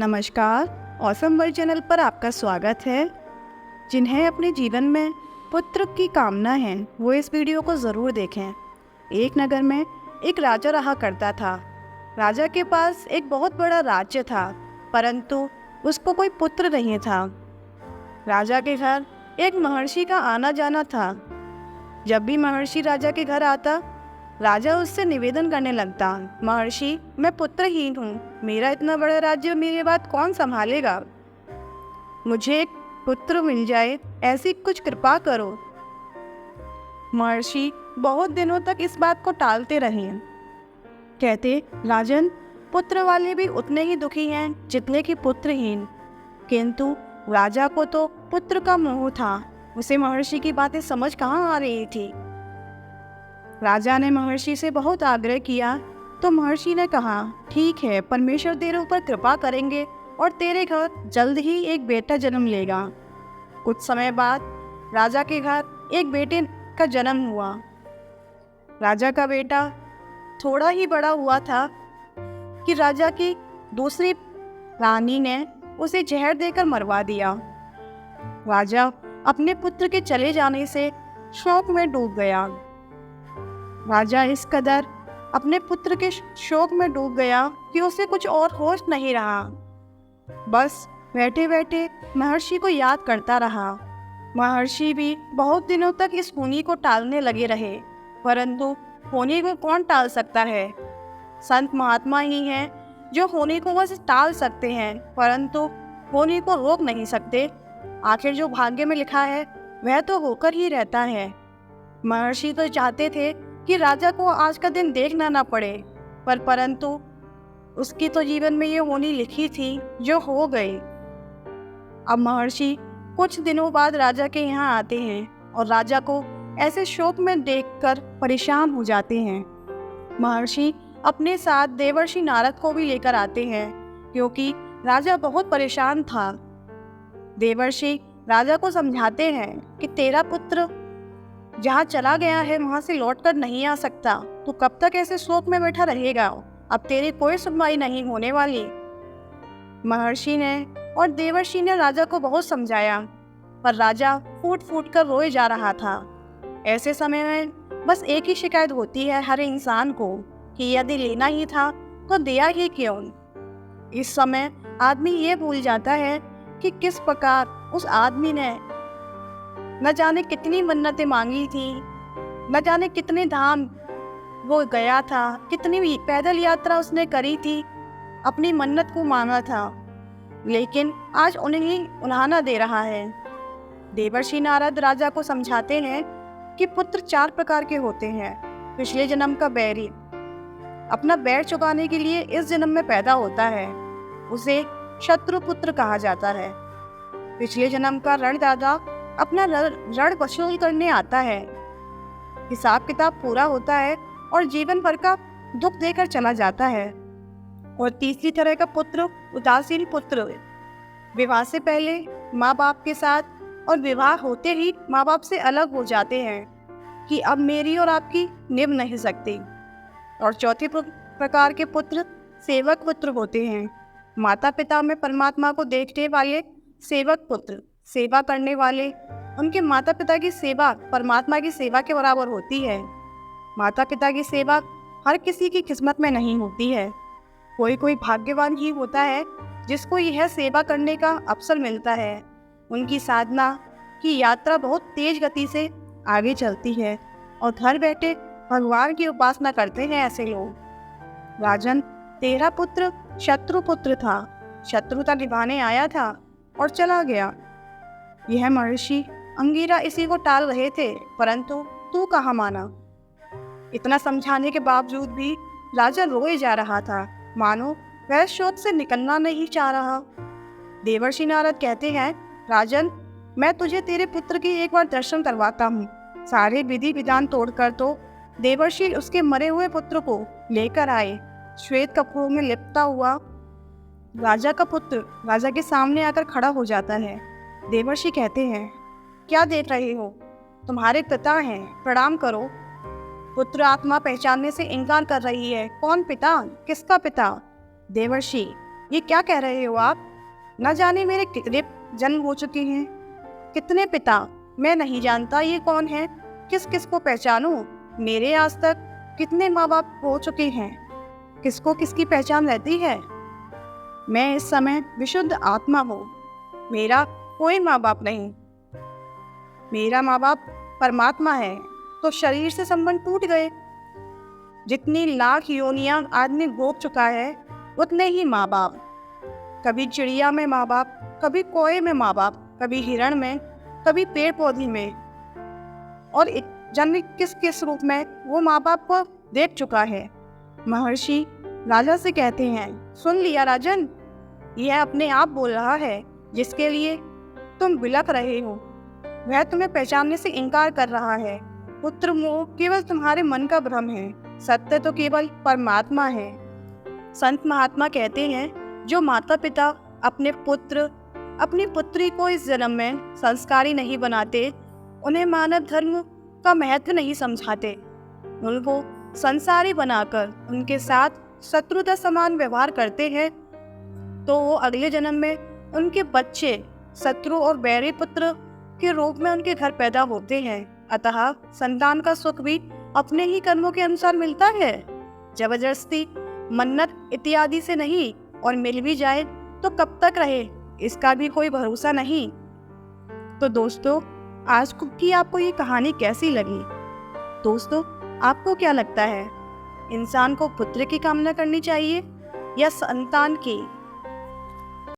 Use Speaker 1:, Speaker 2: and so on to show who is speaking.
Speaker 1: नमस्कार। Awesome world channel पर आपका स्वागत है। जिन्हें अपने जीवन में पुत्र की कामना है वो इस वीडियो को ज़रूर देखें। एक नगर में एक राजा रहा करता था। राजा के पास एक बहुत बड़ा राज्य था, परंतु उसको कोई पुत्र नहीं था। राजा के घर एक महर्षि का आना जाना था। जब भी महर्षि राजा के घर आता, राजा उससे निवेदन करने लगता, महर्षि, मैं पुत्रहीन हूँ, मेरा इतना बड़ा राज्य मेरी बात कौन संभालेगा? मुझे एक पुत्र मिल जाए, ऐसी कुछ कृपा करो। महर्षि बहुत दिनों तक इस बात को टालते रहे। कहते, राजन, पुत्र वाले भी उतने ही दुखी हैं जितने कि पुत्रहीन। किंतु राजा को तो पुत्र का मोह था। उसे महर्षि की बातें समझ कहाँ आ रही थी। राजा ने महर्षि से बहुत आग्रह किया तो महर्षि ने कहा, ठीक है, परमेश्वर तेरे ऊपर कृपा करेंगे और तेरे घर जल्द ही एक बेटा जन्म लेगा। कुछ समय बाद राजा के घर एक बेटे का जन्म हुआ। राजा का बेटा थोड़ा ही बड़ा हुआ था कि राजा की दूसरी रानी ने उसे जहर देकर मरवा दिया। राजा अपने पुत्र के चले जाने से शोक में डूब गया। राजा इस कदर अपने पुत्र के शोक में डूब गया कि उसे कुछ और होश नहीं रहा। बस बैठे बैठे महर्षि को याद करता रहा। महर्षि भी बहुत दिनों तक इस होनी को टालने लगे रहे, परंतु होनी को कौन टाल सकता है? संत महात्मा ही हैं जो होनी को बस टाल सकते हैं, परंतु होनी को रोक नहीं सकते। आखिर जो भाग्य में लिखा है वह तो होकर ही रहता है। महर्षि तो चाहते थे कि राजा को आज का दिन देखना ना पड़े, परंतु उसकी तो जीवन में ये होनी लिखी थी जो हो गई। अब महर्षि कुछ दिनों बाद राजा के यहाँ आते हैं और राजा को ऐसे शोक में देखकर परेशान हो जाते हैं। महर्षि अपने साथ देवर्षि नारद को भी लेकर आते हैं, क्योंकि राजा बहुत परेशान था। देवर्षि राजा को समझाते हैं कि तेरा पुत्र जहाँ चला गया है वहाँ से लौटकर नहीं आ सकता, तो कब तक ऐसे शोक में बैठा रहेगा? अब तेरी कोई सुनवाई नहीं होने वाली। महर्षि ने और देवर्षि ने राजा को बहुत समझाया, पर राजा फूट फूट कर रोए जा रहा था। ऐसे समय में बस एक ही शिकायत होती है हर इंसान को कि यदि लेना ही था तो दिया ही क्यों। इस समय आदमी ये भूल जाता है कि किस प्रकार उस आदमी ने न जाने कितनी मन्नतें मांगी थी, न जाने कितने धाम वो गया था, कितनी पैदल यात्रा उसने करी थी, अपनी मन्नत को मांगा था, लेकिन आज उन्हें उल्हाना दे रहा है। देवर्षि नारद राजा को समझाते हैं कि पुत्र 4 प्रकार के होते हैं। पिछले जन्म का बैरी अपना बैर चुकाने के लिए इस जन्म में पैदा होता है, उसे शत्रु पुत्र कहा जाता है। पिछले जन्म का रणदाता अपना ऋण वसूल करने आता है। हिसाब किताब पूरा होता है और जीवन भर का दुख देकर चला जाता है। और तीसरी तरह का पुत्र उदासीन पुत्र, विवाह से पहले माँ बाप के साथ और विवाह होते ही माँ बाप से अलग हो जाते हैं कि अब मेरी और आपकी निभ नहीं सकती। और चौथे प्रकार के पुत्र सेवक पुत्र होते हैं। माता पिता में परमात्मा को देखने वाले सेवक पुत्र, सेवा करने वाले। उनके माता पिता की सेवा परमात्मा की सेवा के बराबर होती है। माता पिता की सेवा हर किसी की किस्मत में नहीं होती है। कोई कोई भाग्यवान ही होता है जिसको यह सेवा करने का अवसर मिलता है। उनकी साधना की यात्रा बहुत तेज गति से आगे चलती है और घर बैठे भगवान की उपासना करते हैं ऐसे लोग। राजन, तेरा पुत्र शत्रु पुत्र था, शत्रुता निभाने आया था और चला गया। यह महर्षि अंगिरा इसी को टाल रहे थे, परंतु तू कहाँ माना। इतना समझाने के बावजूद भी राजा रोए जा रहा था, मानो वह शोक से निकलना नहीं चाह रहा। देवर्षि नारद कहते हैं, राजन, मैं तुझे तेरे पुत्र की एक बार दर्शन करवाता हूँ। सारे विधि विधान तोड़कर तो देवर्षि उसके मरे हुए पुत्र को लेकर आए। श्वेत कपड़ों में लिपटा हुआ राजा का पुत्र राजा के सामने आकर खड़ा हो जाता है। देवर्षि कहते हैं, क्या देख रहे हो? तुम्हारे पिता हैं, प्रणाम करो। पुत्र आत्मा पहचानने से इनकार कर रही है। कौन पिता? किसका पिता? देवर्षि, ये क्या कह रहे हो आप? न जाने मेरे कितने जन्म हो चुके हैं, कितने पिता, मैं नहीं जानता ये कौन है, किस किस को पहचानूं? मेरे आज तक कितने माँ बाप हो चुके हैं, किसको किसकी पहचान रहती है? मैं इस समय विशुद्ध आत्मा हूँ, मेरा कोई माँ बाप नहीं। मेरा माँ बाप परमात्मा है, तो शरीर से संबंध टूट गए। जितनी लाख योनियां आदमी भोग चुका है, उतने ही माँ बाप। कभी चिड़िया में माँ बाप, कभी कोए में माँ बाप, कभी हिरण में, कभी पेड़ पौधे में, और जाने किस किस रूप में वो माँ बाप को देख चुका है। महर्षि राजा से कहते हैं, सुन लिया राजन, यह अपने आप बोल रहा है, जिसके लिए तुम बिलख रहे हो वह तुम्हें पहचानने से इनकार कर रहा है। पुत्र मोह केवल तुम्हारे मन का भ्रम है, सत्य तो केवल परमात्मा है। संत महात्मा कहते हैं, जो माता पिता अपने पुत्र अपनी पुत्री को इस जन्म में संस्कारी नहीं बनाते, उन्हें मानव धर्म का महत्व नहीं समझाते, उनको संसारी बनाकर उनके साथ शत्रुता समान व्यवहार करते हैं, तो वो अगले जन्म में उनके बच्चे शत्रु और बैरी पुत्र के रूप में उनके घर पैदा होते हैं। अतः संतान का सुख भी अपने ही कर्मों के अनुसार मिलता है, जबरदस्ती, मन्नत इत्यादि से नहीं, और मिल भी जाए तो कब तक रहे, इसका भी कोई भरोसा नहीं। तो दोस्तों, आज की आपको ये कहानी कैसी लगी? दोस्तों, आपको क्या लगता है, इंसान को पुत्र की कामना करनी चाहिए या संतान की?